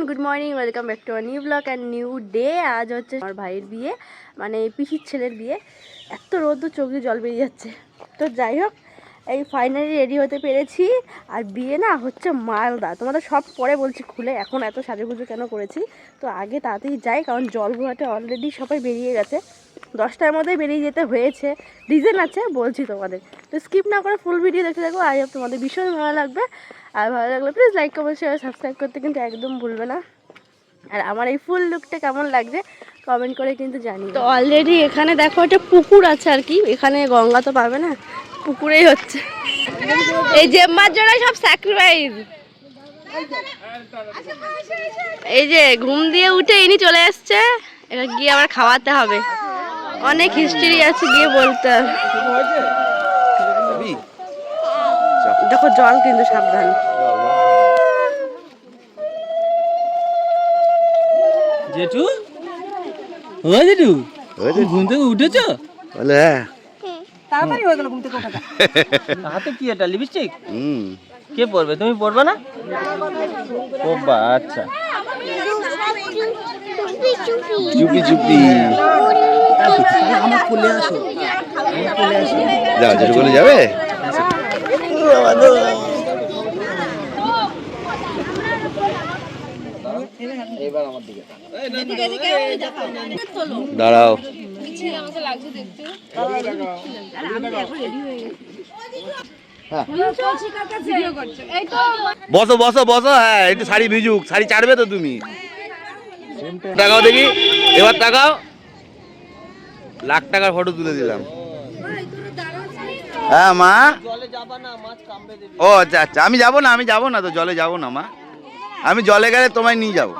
Good morning, welcome back to our new blog and new day. আজ হচ্ছে আমার ভাইয়ের বিয়ে, মানে পিসির ছেলের বিয়ে। এত রোদ চোখ দিয়ে জল বেরিয়ে যাচ্ছে। তো যাই হোক, এই ফাইনালি রেডি হতে পেরেছি। আর বিয়ে না হচ্ছে মালদা, তোমাদের সব পরে বলছি খুলে, এখন এত সাজুগুজু কেন করেছি। তো আগে তাড়াতাড়ি যাই, কারণ জল ঘোরাতে অলরেডি সবাই বেরিয়ে গেছে। 10টার মধ্যে বেরিয়ে যেতে হয়েছে, রিজন আছে বলছি তোমাদের। তো স্কিপ না করে ফুল ভিডিও দেখতে থাকো, আই হোপ তোমাদের ভীষণ ভালো লাগবে। আর ভালো লাগলে please like comment share subscribe করতে কিন্তু একদম ভুলবে না। আর আমার এই ফুল লুকটা কেমন লাগছে কমেন্ট করে কিন্তু জানি। তো অলরেডি এখানে দেখো একটা পুকুর আছে আর কি, এখানে গঙ্গা তো পাবে না, পুকুরেই হচ্ছে। এই যে মার জন্য সব স্যাক্রিফাইস। এই যে ঘুম দিয়ে উঠে ইনি চলে এসছে, এবার গিয়ে আবার খাওয়াতে হবে। অনেক হিস্ট্রি আছে গিয়ে বলতে। দেখো জল কিন্তু সাবধান। জেঠু, ও জেঠু, ঘুম থেকে উঠেছো? বলে হ্যাঁ, তাড়াতাড়ি হয়ে গেল ঘুম থেকে ওঠাটা। হাতে কি এটা লিপস্টিক? কে পরবে? তুমি পরবে না? ও বা আচ্ছা। চুপি চুপি আমার কোলে আসো, যাও, যেটু বলে যাবে। দাঁড়াও, বসো বসো বসো। হ্যাঁ, একটু শাড়ি ভিজুক, শাড়ি ছাড়বে তো তুমি। টাকাও দেখি, এবার টাকাও। লাখ টাকার ফটো তুলে দিলাম। হ্যাঁ মা, ও আচ্ছা আচ্ছা, আমি যাবো না তো, জলে যাবো না মা। আমি জলে গেলে তোমায় নিয়ে যাবো।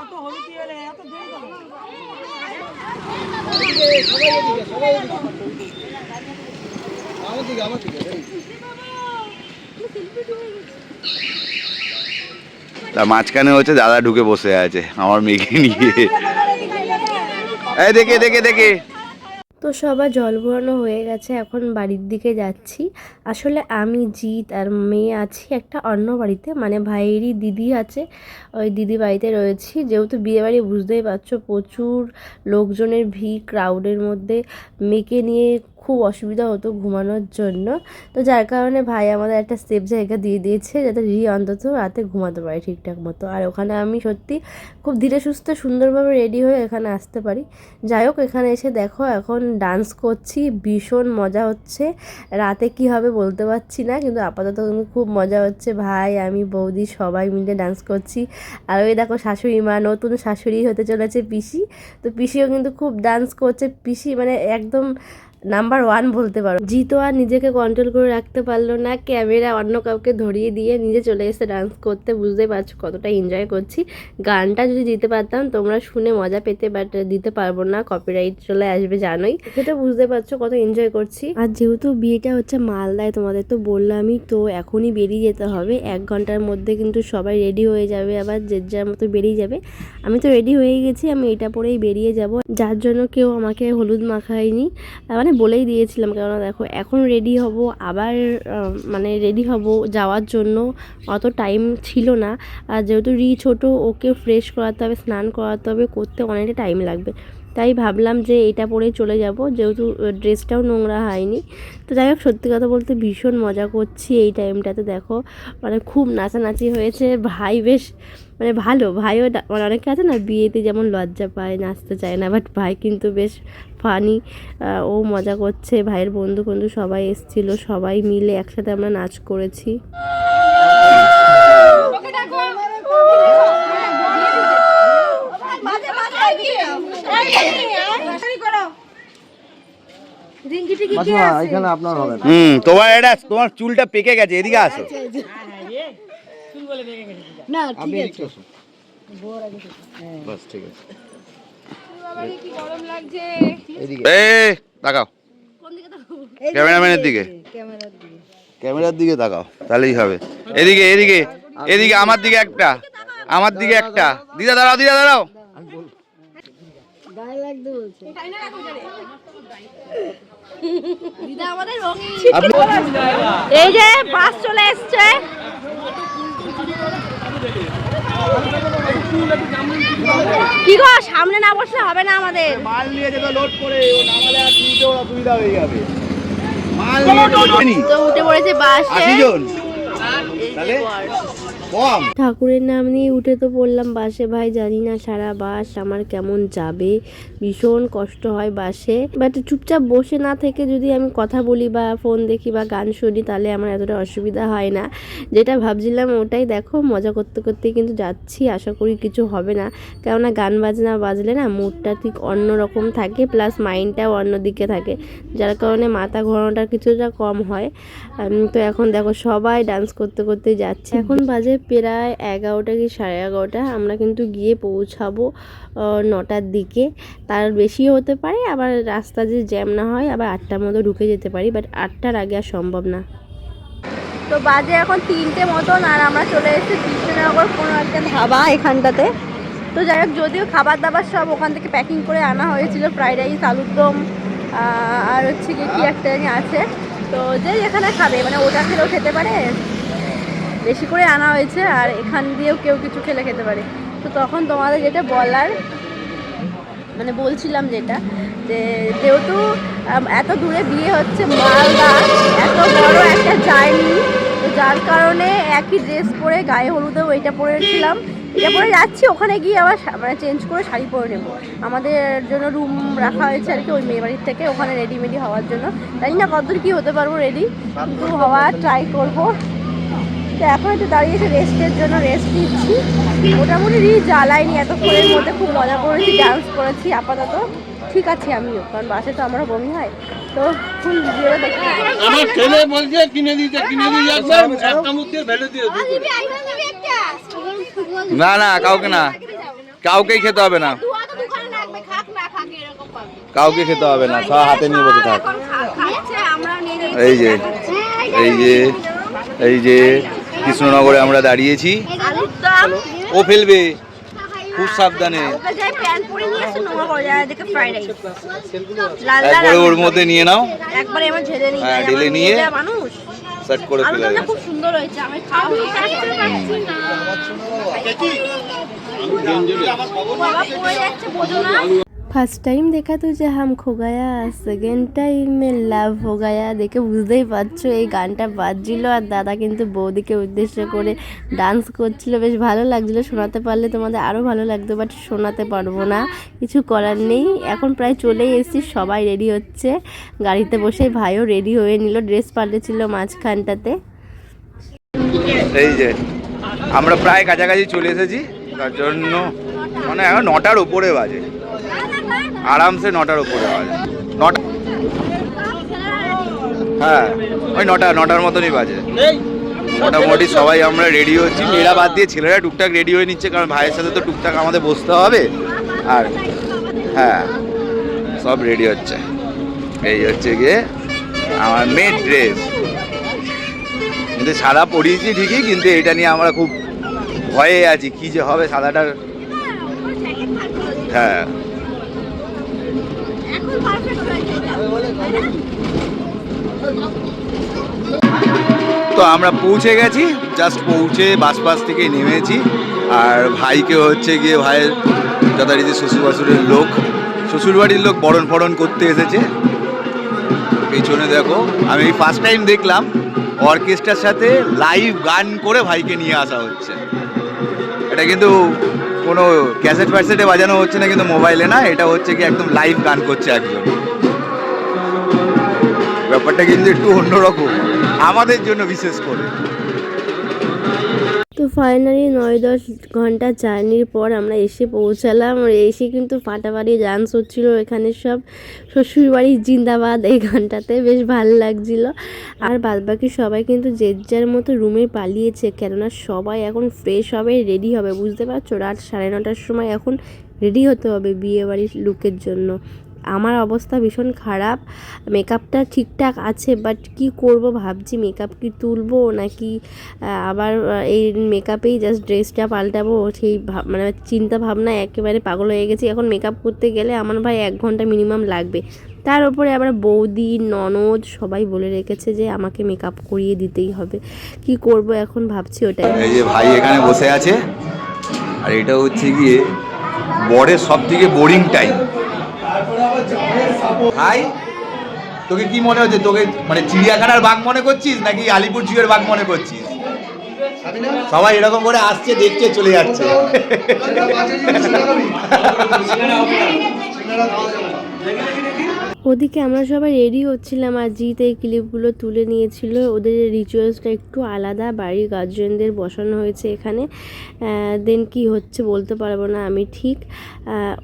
তার মাঝখানে হচ্ছে দাদা ঢুকে বসে আছে আমার মেয়েকে নিয়ে। এই দেখে দেখে দেখে। তো সবার জল ভরানো হয়ে গেছে, এখন বাড়ির দিকে যাচ্ছি। আসলে আমি জিৎ আর মেয়ে আছি একটা অন্য বাড়িতে, মানে ভাইয়েরই দিদি আছে, ওই দিদি বাড়িতে রয়েছি। যেহেতু বিয়ে বাড়ি বুঝতেই পারছো, প্রচুর লোকজনের ভিড়, ক্রাউডের মধ্যে মেয়েকে নিয়ে খুব অসুবিধা হতো ঘুমানোর জন্য। তো যার কারণে ভাই আমাদের একটা সেফ জায়গা দিয়ে দিয়েছে, যাতে অন্তত রাতে ঘুমাতে পারে ঠিকঠাক মতো। আর ওখানে আমি সত্যি খুব ধীরে সুস্থে সুন্দরভাবে রেডি হয়ে এখানে আসতে পারি। যাই হোক, এখানে এসে দেখো এখন ডান্স করছি, ভীষণ মজা হচ্ছে। রাতে কি হবে বলতে পারছি না, কিন্তু আপাতত কিন্তু খুব মজা হচ্ছে। ভাই, আমি, বৌদি সবাই মিলে ডান্স করছি। আর ওই দেখো শাশুড়ি মা, নতুন শাশুড়ি হতে চলেছে পিসি। তো পিসিও কিন্তু খুব ডান্স করছে। পিসি মানে একদম নাম্বার 1 বলতে পারো। জিতো আর নিজেকে কন্ট্রোল করে রাখতে পারলো না, ক্যামেরা অন্য কাউকে ধরিয়ে দিয়ে নিজে চলে এসে ডান্স করতে। বুঝতে পারছো কতটা এনজয় করছি। গানটা যদি দিতে পারতাম তোমরা শুনে মজা পেতে, বাট দিতে পারবো না, কপিরাইট চলে আসবে জানোই। সেটা বুঝতে পারছো কত এনজয় করছি। আর যেহেতু বিয়েটা হচ্ছে মালদায়, তোমাদের তো বললামই, তো এখনই বেরিয়ে যেতে হবে। 1 ঘন্টার মধ্যে কিন্তু সবাই রেডি হয়ে যাবে, আবার যে যার মতো বেরিয়ে যাবে। আমি তো রেডি হয়ে গেছি, আমি এটা পরেই বেরিয়ে যাব। যার জন্য কেউ আমাকে হলুদ মাখায়নি, মানে বলেই দিয়েছিলাম। কেননা দেখো এখন রেডি হব, আবার মানে রেডি হব যাওয়ার জন্য, অত টাইম ছিল না। আর যেহেতু ছোট, ওকে ফ্রেশ করাতে হবে, স্নান করাতে হবে, করতে অনেকটা টাইম লাগবে। তাই ভাবলাম যে এটা পরেই চলে যাব, যেহেতু ড্রেসটাও নোংরা হয়নি। তো যাই হোক, সত্যি কথা বলতে ভীষণ মজা করছি এই টাইমটাতে। দেখো মানে খুব নাচানাচি হয়েছে। ভাই বেশ মানে ভালো, ভাইও মানে অনেকে আছে না বিয়েতে যেমন লজ্জা পায়, নাচতে চায় না, বাট ভাই কিন্তু বেশ ফানি, ও মজা করছে। ভাইয়ের বন্ধু সবাই এসেছিলো, সবাই মিলে একসাথে আমরা নাচ করেছি। তোমার এটা, তোমার চুলটা পেকে গেছে, এদিকে আসো। না ঠিক আছে, বাস ঠিক আছে। কি গরম লাগছে। এই তাকাও ক্যামেরাম্যানের দিকে, ক্যামেরার দিকে তাকাও, তাহলেই হবে। এদিকে এদিকে এদিকে, আমার দিকে একটা, আমার দিকে একটা। দিদা দাঁড়াও, দিদা দাঁড়াও। এই যে বাস চলে এসছে। কি গো সামনে না বসলে হবে না আমাদের। মাল নিয়ে যেতে লোড করে ও নামালে আর তুলতে ওর অসুবিধা হয়ে যাবে। মাল নিয়ে তো উঠে পড়েছে বাসে। 80 জন তাহলে কম। ঠাকুরের নাম নিয়ে উঠে তো পড়লাম বাসে। ভাই জানি না সারা বাস আমার কেমন যাবে, ভীষণ কষ্ট হয় বাসে। বাট চুপচাপ বসে না থেকে যদি আমি কথা বলি বা ফোন দেখি বা গান শুনি তাহলে আমার এতটা অসুবিধা হয় না। যেটা ভাবছিলাম ওটাই দেখো, মজা করতে করতে কিন্তু যাচ্ছি, আশা করি কিছু হবে না। কেননা গান বাজনা বাজলে না মুডটা ঠিক অন্যরকম থাকে, প্লাস মাইন্ডটাও অন্যদিকে থাকে, যার কারণে মাথা ঘোরানোটা কিছুটা কম হয়। তো এখন দেখো সবাই ডান্স করতে করতে যাচ্ছে। এখন বাজে প্রায় 11টা কি 11:30। আমরা কিন্তু গিয়ে পৌঁছাবো 9টার দিকে, তার বেশিও হতে পারে, আবার রাস্তা যে জ্যাম না হয় আবার 8টার মতো ঢুকে যেতে পারি, বাট 8টার আগে আর সম্ভব না। তো বাজে এখন 3টে মতন, আর আমরা চলে এসেছি কৃষ্ণনগর কোনো একটা ধাবা এখানটাতে। তো যাই হোক, যদিও খাবার দাবার সব ওখান থেকে প্যাকিং করে আনা হয়েছিল, ফ্রাইড রাইস, আলুর দম, আর হচ্ছে কি একটা আছে। তো যে যেখানে খাবে মানে ওটা খেলেও খেতে পারে, বেশি করে আনা হয়েছে, আর এখান দিয়েও কেউ কিছু খেলে খেতে পারে। তো তখন তোমাদের যেটা বলার মানে বলছিলাম যেটা, যে যেহেতু এত দূরে বিয়ে হচ্ছে, মালদা এত বড় একটা জার্নি, তো যার কারণে একই ড্রেস পরে, গায়ে হলুদেও এইটা পরেছিলাম, এটা পরে যাচ্ছি। ওখানে গিয়ে আবার মানে চেঞ্জ করে শাড়ি পরে নেবো। আমাদের জন্য রুম রাখা হয়েছে আর কি ওই মেয়ে বাড়ির থেকে, ওখানে রেডিমেডি হওয়ার জন্য। জানি না কতদূর কী হতে পারবো রেডি, কিন্তু হওয়ার ট্রাই করবো। তো এখন একটু দাঁড়িয়েছে রেস্টের জন্য, রেস্ট নিচ্ছি। মোটামুটি জ্বালাইনি এতক্ষণের মধ্যে, খুব মজা করেছি, ডান্স করেছি। আপাতত ঠিক আছে আমিও, কারণ বাসে তো আমারও বমি হয়। তো ফুল ভিডিওটা দেখি। আমার ছেলে বলছে কিনে দিতে একটা মুখে ভেলে দিয়ে না না কাউকে না, কাউকেই খেতে হবে না, কাউকে খেতে হবে না, সব হাতে নিয়ে বসে থাক। এই যে এই যে এই যে কৃষ্ণনগরে আমরা দাঁড়িয়েছি। ও ফেলবে, খুব সাবধানে। একবারে ওর মধ্যে নিয়ে নাও, হ্যাঁ ঢেলে নিয়ে সেট করে ফেলে। খুব সুন্দর হয়েছে, আমি খাবো। ফার্স্ট টাইম দেখা তো যে হাম খো গায়া, সেকেন্ড টাইম লাভ হো গায়া। দেখে বুঝতেই পারছো এই গানটা বাজছিল, আর দাদা কিন্তু বৌদিকে উদ্দেশ্য করে ডান্স করছিল। বেশ ভালো লাগছিলো, শোনাতে পারলে তোমাদের আরও ভালো লাগতো, বাট শোনাতে পারবো না, কিছু করার নেই। এখন প্রায় চলেই এসেছি, সবাই রেডি হচ্ছে গাড়িতে বসে। ভাইও রেডি হয়ে নিল, ড্রেস পাল্টেছিল মাঝখানটাতে। এই যে আমরা প্রায় কাছাকাছি চলে এসেছি, তার জন্য মানে এখন 9টার উপরে বাজে, আরামসে 9টার উপরে বাজে। 9টা, হ্যাঁ ওই 9টার মতনই বাজে। মোটামুটি সবাই আমরা রেডি হচ্ছি, মেয়েরা বাদ দিয়ে ছেলেরা টুকটাক রেডি হয়ে নিচ্ছে, কারণ ভাইয়ের সাথে তো টুকটাক আমাদের বসতে হবে। আর হ্যাঁ সব রেডি হচ্ছে। এই হচ্ছে গিয়ে আমার মেয়ের ড্রেস, কিন্তু সাদা পরিয়েছি ঠিকই, কিন্তু এটা নিয়ে আমরা খুব ভয়ে আছি, কি যে হবে সাদাটার। হ্যাঁ তো আমরা পৌঁছে গেছি, জাস্ট পৌঁছে বাস থেকে নেমেছি। আর ভাইকে হচ্ছে গিয়ে ভাইয়ের যথারীতি শ্বশুরবাড়ির লোক, শ্বশুরবাড়ির লোক বরণ ফরণ করতে এসেছে। পেছনে দেখো, আমি ফার্স্ট টাইম দেখলাম অর্কেস্ট্রার সাথে লাইভ গান করে ভাইকে নিয়ে আসা হচ্ছে। এটা কিন্তু কোনো ক্যাসেট ফ্যাসেটে বাজানো হচ্ছে না, কিন্তু মোবাইলে না, এটা হচ্ছে কি একদম লাইভ গান করছে একজন। ব্যাপারটা কিন্তু একটু অন্যরকম আমাদের জন্য, বিশেষ করে। তো ফাইনালি 9-10 ঘন্টা জার্নির পর আমরা এসে পৌঁছালাম। এসে কিন্তু ফাটাফাটি ডান্স হচ্ছিল এখানে, সব শ্বশুরবাড়ি জিন্দাবাদ এই গানটাতে, বেশ ভালো লাগছিল। আর বাদবাকি সবাই কিন্তু যে যার মতো রুমে পালিয়েছে, কেননা সবাই এখন ফ্রেশ হবে, রেডি হবে। বুঝতে পারছো, রাত 9:30 সময় এখন রেডি হতে হবে বিয়েবাড়ির লুকের জন্য। আমার অবস্থা ভীষণ খারাপ, মেকআপটা ঠিকঠাক আছে, বাট কি করব ভাবছি, মেকআপ কি তুলবো নাকি আবার এই মেকআপেই জাস্ট ড্রেসটা পাল্টাবো, সেই মানে চিন্তা ভাবনা একেবারে পাগল হয়ে গেছি। এখন মেকআপ করতে গেলে আমার ভাই 1 ঘন্টা মিনিমাম লাগবে, তার উপরে আবার বৌদি ননদ সবাই বলে রেখেছে যে আমাকে মেকআপ করিয়ে দিতেই হবে। কি করব এখন ভাবছি ওটাই। এই যে ভাই এখানে বসে আছে, আর এটা হচ্ছে গিয়ে বরের সব থেকে বোরিং টাইম। ভাই তোকে কি মনে হচ্ছে, তোকে মানে চিড়িয়াখানার বাঘ মনে করছিস নাকি আলিপুর জুয়ের বাঘ মনে করছিস? সবাই এরকম করে আসছে, দেখছে, চলে যাচ্ছে। ওদিকে আমরা সবাই রেডি হচ্ছিলাম আর জিৎ এই ক্লিপগুলো তুলে নিয়েছিল। ওদের রিচুয়ালসটা একটু আলাদা, বাড়ির গার্জিয়ানদের বসানো হয়েছে এখানে। দেন কি হচ্ছে বলতে পারবো না আমি ঠিক,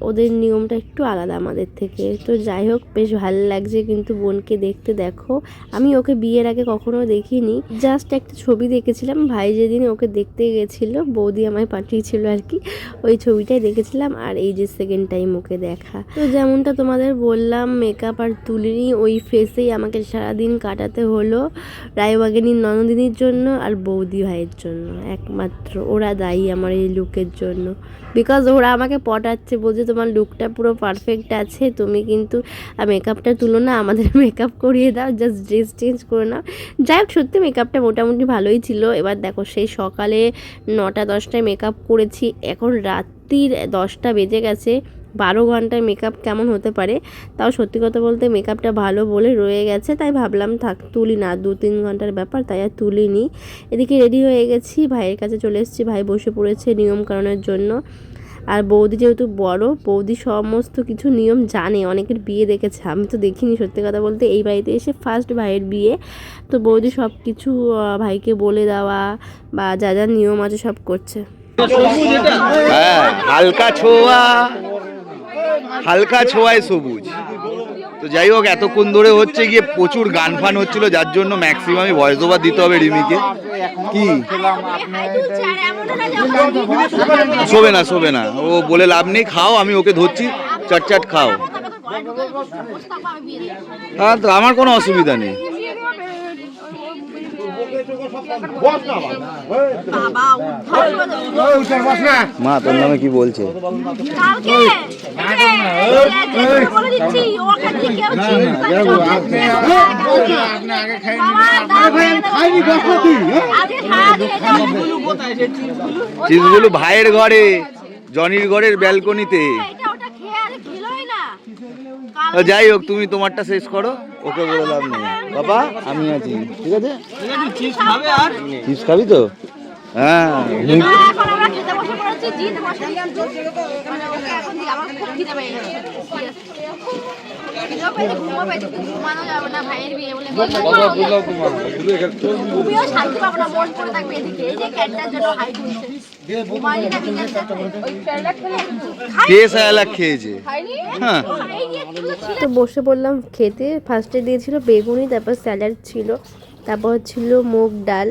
ওদের নিয়মটা একটু আলাদা আমাদের থেকে। তো যাই হোক, বেশ ভালো লাগছে কিন্তু বোনকে দেখতে। দেখো, আমি ওকে বিয়ের আগে কখনো দেখিনি, জাস্ট একটা ছবি দেখেছিলাম। ভাই যেদিন ওকে দেখতে গেছিলো, বৌদি আমায় পাঠিয়েছিল আর কি, ওই ছবিটাই দেখেছিলাম। আর এই যে সেকেন্ড টাইম ওকে দেখা। তো যেমনটা তোমাদের বললাম, মেকআপ আর তুলিনি, ওই ফেসেই আমাকে সারাদিন কাটাতে হলো রায়বাগিনীর ননদিনীর জন্য আর বৌদি ভাইয়ের জন্য। একমাত্র ওরা দায়ী আমার এই লুকের জন্য, বিকজ ওরা আমাকে পটাচ্ছে, বলছে তোমার লুকটা পুরো পারফেক্ট আছে, তুমি কিন্তু মেকআপটা তুলো না, আমাদের মেকআপ করিয়ে দাও, জাস্ট ড্রেস চেঞ্জ করে নাও। যাই হোক, সত্যি মেকআপটা মোটামুটি ভালোই ছিল। এবার দেখো, সেই সকালে 9টা-10টায় মেকআপ করেছি, এখন রাত্রির 10টা বেজে গেছে। 12 ঘন্টায় মেকআপ কেমন হতে পারে? তাও সত্যি কথা বলতে মেকআপটা ভালো বলে রয়ে গেছে, তাই ভাবলাম থাক, তুলি না, 2-3 ঘন্টার ব্যাপার, তাই আর তুলিনি। এদিকে রেডি হয়ে গেছি, ভাইয়ের কাছে চলে এসেছি। ভাই বসে পড়েছে নিয়মকানুনের জন্য। আর বৌদি যেহেতু বড়, বৌদি সমস্ত কিছু নিয়ম জানে, অনেকের বিয়ে দেখেছে, আমি তো দেখিনি সত্যি কথা বলতে। এই বাড়িতে এসে ফার্স্ট ভাইয়ের বিয়ে, তো বৌদি সব কিছু ভাইকে বলে দেওয়া বা যা যা নিয়ম আছে সব করছে। হ্যাঁ, হালকা ছোঁয়া, হালকা ছোঁয়ায় সবুজ। তো যাই হোক, এতক্ষণ ধরে হচ্ছে গিয়ে প্রচুর গান ফান হচ্ছিল, যার জন্য ম্যাক্সিমামই ভয়েস ওভার দিতে হবে রিমিকে। কি শোবে না, শোবে না, ও বলে লাভ নেই, খাও, আমি ওকে ধরছি, চটচট খাও। হ্যাঁ, তো আমার কোনো অসুবিধা নেই। মা তোর নামে কি বলছে? চিজগুলো ভাইয়ের ঘরে, জনির ঘরের ব্যালকনিতে। যাই হোক, তুমি তোমারটা শেষ করো, ওকে বলে লাভ নেই। বাবা আমি আছি, ঠিক আছে? চিপস খাবি তো? হ্যাঁ, কে স্যালাড খেয়েছে? হ্যাঁ, তো বসে পড়লাম খেতে। ফার্স্টে দিয়েছিল বেগুনি, তারপর স্যালাড ছিল, তারপর ছিল মুগ ডাল,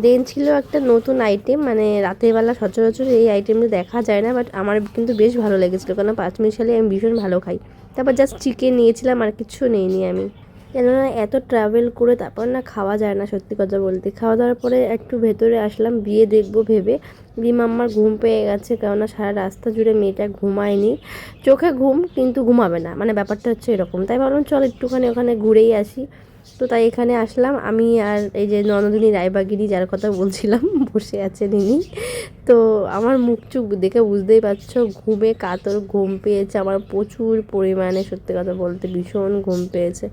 দেন ছিল একটা নতুন আইটেম, মানে রাতের বেলা সচরাচর এই আইটেমটা দেখা যায় না, বাট আমার কিন্তু বেশ ভালো লেগেছিলো, কারণ পাঁচমিশালি আমি ভীষণ ভালো খাই। তারপর জাস্ট চিকেন নিয়েছিলাম, আর কিছু নেইনি আমি, কেননা এত ট্রাভেল করে তারপর না খাওয়া যায় না সত্যি কথা বলতে। খাওয়া দাওয়ার পরে একটু ভেতরে আসলাম বিয়ে দেখবো ভেবে। রিমাম্মার ঘুম পেয়ে গেছে, কেননা সারা রাস্তা জুড়ে মেয়েটা ঘুমায়নি, চোখে ঘুম কিন্তু ঘুমাবে না, মানে ব্যাপারটা হচ্ছে এরকম। তাই ভাবলাম চল একটুখানি ওখানে ঘুরেই আসি। তো তাই এখানে আসলাম আমি আর এই যে ননদিনী রায়বাগিনী, যার কথা বলছিলাম, বসে আছেন ইনি। তো আমার মুখ চুখ দেখে বুঝতেই পারছো, ঘুমে কাতর, ঘুম পেয়েছে আমার প্রচুর পরিমাণে, সত্যি কথা বলতে ভীষণ ঘুম পেয়েছে।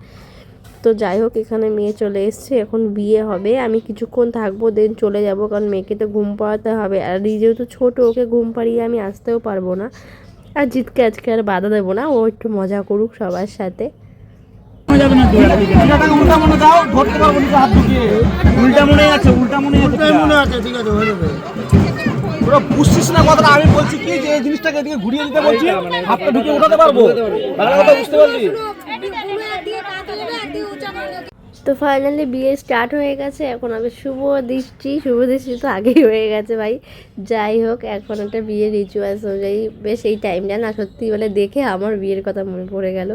তো যাই হোক, এখানে মেয়ে চলে এসছে, এখন বিয়ে হবে, আমি কিছুক্ষণ থাকবো, দেন চলে যাব, কারণ মেয়েকে তো ঘুম পাড়াতে হবে। আর যেহেতু ছোটো, ওকে ঘুম পাড়িয়ে আমি আসতেও পারবো না। আর জিতকে আজকে আর বাধা দেবো না, ও একটু মজা করুক সবার সাথে। বুঝছিস না কথাটা? আমি বলছি কি যে এই জিনিসটাকে এদিকে ঘুরিয়ে দিতে বলছি, হাতটা ঢুকে উঠাতে পারবো, কথা বুঝতে পারলি? তো ফাইনালি বিয়ে স্টার্ট হয়ে গেছে, এখন আগে শুভ দৃষ্টি তো আগেই হয়ে গেছে ভাই। যাই হোক, এখন একটা বিয়ের রিচুয়ালস অনুযায়ী বেশ এই টাইমটা না সত্যি বলে দেখে আমার বিয়ের কথা মনে পড়ে গেল।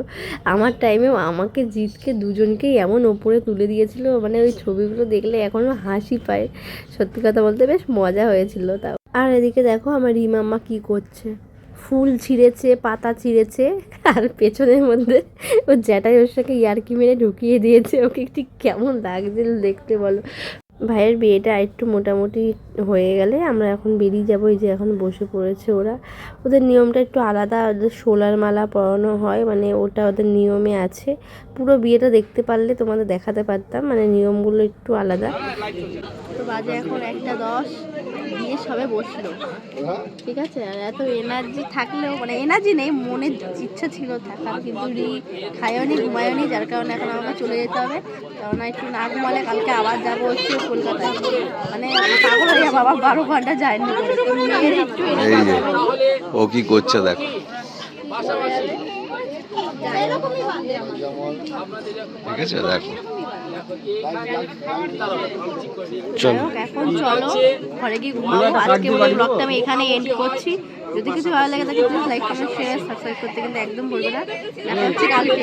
আমার টাইমেও আমাকে জিতকে দুজনকেই এমন ওপরে তুলে দিয়েছিল, মানে ওই ছবিগুলো দেখলে এখনও হাসি পায়, সত্যি কথা বলতে বেশ মজা হয়েছিল তাও। আর এদিকে দেখো আমার রিমাম্মা কি করছে, ফুল ছিঁড়েছে, পাতা ছিঁড়েছে, আর পেছনের মধ্যে ও জ্যাঠাই ওর সাথে ইয়ার্কি মেরে ঢুকিয়ে দিয়েছে। ওকে ঠিক কেমন লাগছিল দেখতে বলো। ভাইয়ের বিয়েটা একটু মোটামুটি হয়ে গেলে আমরা এখন বেরিয়ে যাবো। এই যে এখন বসে পড়েছে ওরা। ওদের নিয়মটা একটু আলাদা, ওদের সোলার মালা পরানো হয়, মানে ওটা ওদের নিয়মে আছে। পুরো বিয়েটা দেখতে পারলে তোমাদের দেখাতে পারতাম, মানে নিয়মগুলো একটু আলাদা। তো বাজে এখন 1:10, বিয়ে সবে বসলো, ঠিক আছে। আর এত এনার্জি থাকলেও, মানে এনার্জি নেই, মনে ইচ্ছা ছিল থাকার, কিন্তু খায়নি ঘুমায়নি, যার কারণে এখন আমাকে চলে যেতে হবে। কারণ একটু না ঘুমালে কালকে আবার যাবো হচ্ছে কলকাতায়, মানে পাগল হয়ে যাবো, আবার 12 ঘন্টা যায়নি। তো মেয়ের একটু এই যে ও কি করছে দেখো। ঠিক আছে দেখো। চলো এখন, চলো ঘরে গিয়ে ঘুমাবো। আজকে ব্লগটা আমি এখানে এন্ড করছি। যদি কিছু ভালো লাগে তাকে please like, comment, share, subscribe করতে কিন্তু একদম ভুলবে না। দেখা হচ্ছে কালকে।